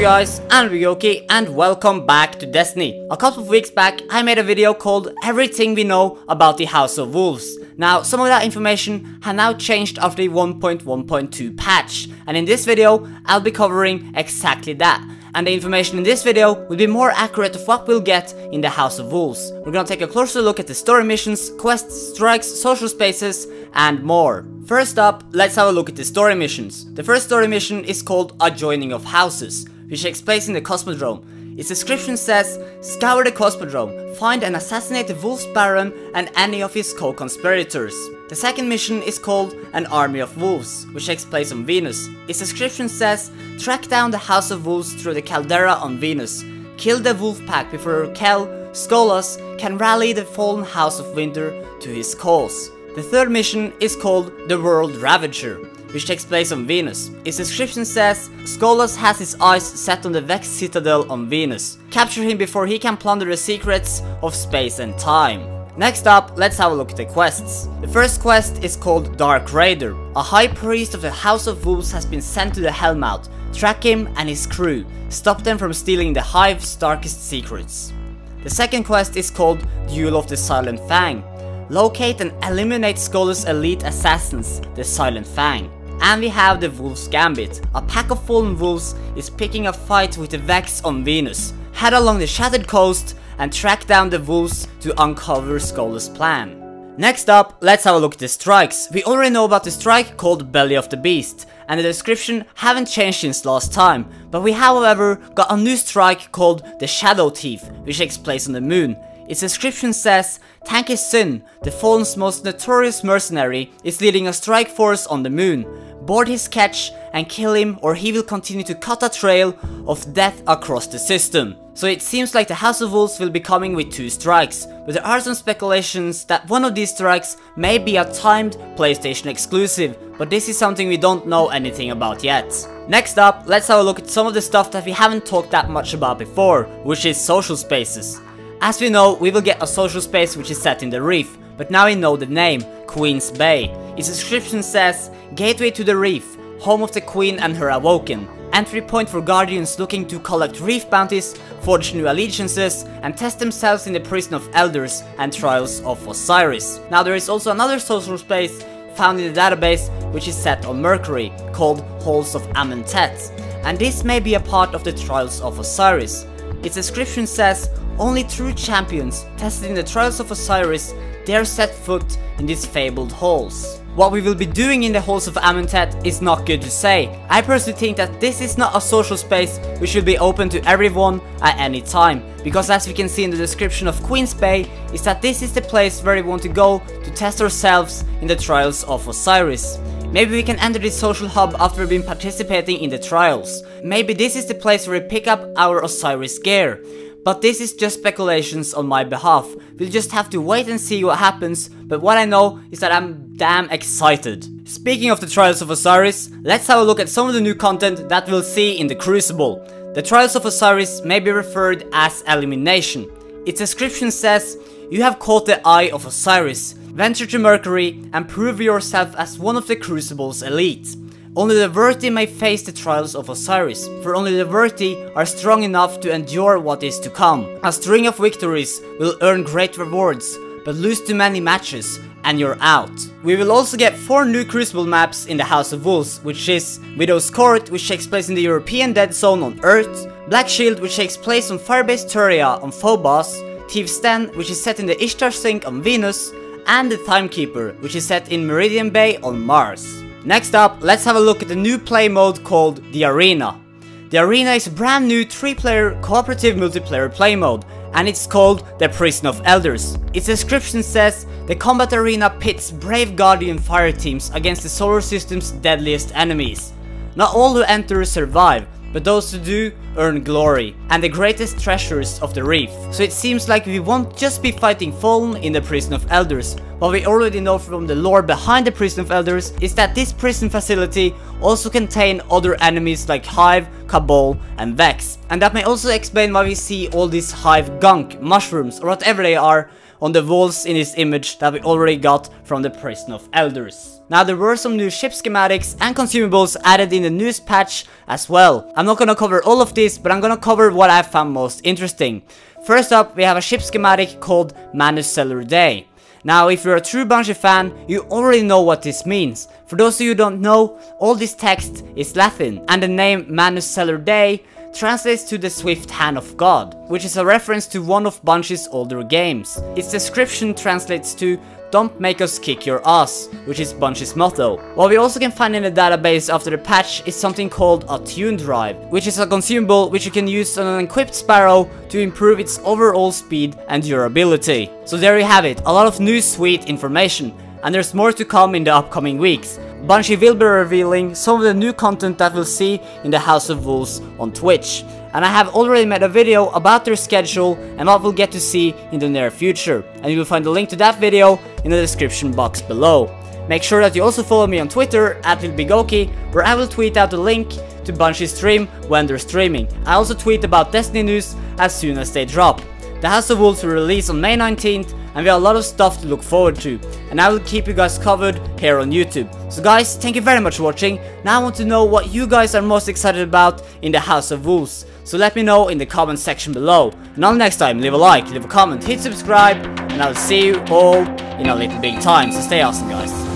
guys, I'm LittleBigOkey and welcome back to Destiny. A couple of weeks back I made a video called Everything We Know About the House of Wolves. Now some of that information has now changed after the 1.1.2 patch, and in this video I'll be covering exactly that. And the information in this video will be more accurate of what we'll get in the House of Wolves. We're gonna take a closer look at the story missions, quests, strikes, social spaces, and more. First up, let's have a look at the story missions. The first story mission is called A Joining of Houses, which takes place in the Cosmodrome. Its description says, scour the Cosmodrome, find and assassinate the Wolf's Baron and any of his co-conspirators. The second mission is called An Army of Wolves, which takes place on Venus. Its description says, track down the House of Wolves through the caldera on Venus. Kill the wolf pack before Kel, Skolas, can rally the fallen House of Winter to his cause. The third mission is called The World Ravager, which takes place on Venus. Its description says, Skolas has his eyes set on the Vex Citadel on Venus. Capture him before he can plunder the secrets of space and time. Next up, let's have a look at the quests. The first quest is called Dark Raider. A high priest of the House of Wolves has been sent to the Hellmouth. Track him and his crew. Stop them from stealing the Hive's darkest secrets. The second quest is called Duel of the Silent Fang. Locate and eliminate Skolas' elite assassins, the Silent Fang. And we have the Wolf's Gambit. A pack of fallen wolves is picking a fight with the Vex on Venus. Head along the Shattered Coast and track down the wolves to uncover Skolas' plan. Next up, let's have a look at the strikes. We already know about the strike called Belly of the Beast, and the description haven't changed since last time, but we have however got a new strike called the Shadow Thief, which takes place on the moon. Its description says, Tanky Sin, the Fallen's most notorious mercenary, is leading a strike force on the moon. Board his catch and kill him, or he will continue to cut a trail of death across the system. So it seems like the House of Wolves will be coming with 2 strikes, but there are some speculations that one of these strikes may be a timed PlayStation exclusive, but this is something we don't know anything about yet. Next up, let's have a look at some of the stuff that we haven't talked that much about before, which is social spaces. As we know, we will get a social space which is set in the Reef, but now we know the name, Queen's Bay. Its description says, Gateway to the Reef, home of the Queen and her Awoken. Entry point for Guardians looking to collect Reef bounties, forge new allegiances, and test themselves in the Prison of Elders and Trials of Osiris. Now there is also another social space found in the database which is set on Mercury, called Halls of Amentet, and this may be a part of the Trials of Osiris. Its description says, only true champions tested in the Trials of Osiris dare set foot in these fabled halls. What we will be doing in the Halls of Amentet is not good to say. I personally think that this is not a social space which will be open to everyone at any time, because as we can see in the description of Queen's Bay, is that this is the place where we want to go to test ourselves in the Trials of Osiris. Maybe we can enter this social hub after we've been participating in the trials. Maybe this is the place where we pick up our Osiris gear. But this is just speculations on my behalf. We'll just have to wait and see what happens, but what I know is that I'm damn excited. Speaking of the Trials of Osiris, let's have a look at some of the new content that we'll see in the Crucible. The Trials of Osiris may be referred as Elimination. Its description says, you have caught the Eye of Osiris. Venture to Mercury and prove yourself as one of the Crucible's elite. Only the worthy may face the Trials of Osiris, for only the worthy are strong enough to endure what is to come. A string of victories will earn great rewards, but lose too many matches and you're out. We will also get 4 new Crucible maps in the House of Wolves, which is Widow's Court, which takes place in the European Dead Zone on Earth, Black Shield, which takes place on Firebase Turia on Phobos, Thieves' Den, which is set in the Ishtar Sink on Venus, and the Timekeeper, which is set in Meridian Bay on Mars. Next up, let's have a look at the new play mode called The Arena. The Arena is a brand new 3-player cooperative multiplayer play mode, and it's called the Prison of Elders. Its description says, the combat arena pits brave Guardian fire teams against the solar system's deadliest enemies. Not all who enter survive, but those who do earn glory and the greatest treasures of the Reef. So it seems like we won't just be fighting Fallen in the Prison of Elders. What we already know from the lore behind the Prison of Elders is that this prison facility also contains other enemies like Hive, Cabal, and Vex. And that may also explain why we see all these Hive gunk, mushrooms, or whatever they are, on the walls in this image that we already got from the Prison of Elders. Now there were some new ship schematics and consumables added in the newest patch as well. I'm not gonna cover all of this these, but I'm gonna cover what I found most interesting. First up, we have a ship schematic called Manus Cellular Day. Now, if you're a true Bungie fan, you already know what this means. For those of you who don't know, all this text is Latin, and the name Manus Cellular Day translates to the swift hand of God, which is a reference to one of Bungie's older games. Its description translates to "Don't make us kick your ass," which is Bungie's motto. What we also can find in the database after the patch is something called a tune drive, which is a consumable which you can use on an equipped Sparrow to improve its overall speed and durability. So there you have it, a lot of new sweet information, and there's more to come in the upcoming weeks. Bungie will be revealing some of the new content that we'll see in the House of Wolves on Twitch. And I have already made a video about their schedule and what we'll get to see in the near future. And you will find the link to that video in the description box below. Make sure that you also follow me on Twitter at LittleBigOkey, where I will tweet out the link to Bungie's stream when they're streaming. I also tweet about Destiny news as soon as they drop. The House of Wolves will release on May 19th, and we have a lot of stuff to look forward to, and I will keep you guys covered here on YouTube. So guys, thank you very much for watching. Now I want to know what you guys are most excited about in the House of Wolves, so let me know in the comment section below. And until next time, leave a like, leave a comment, hit subscribe, and I'll see you all in a little big time, so stay awesome guys.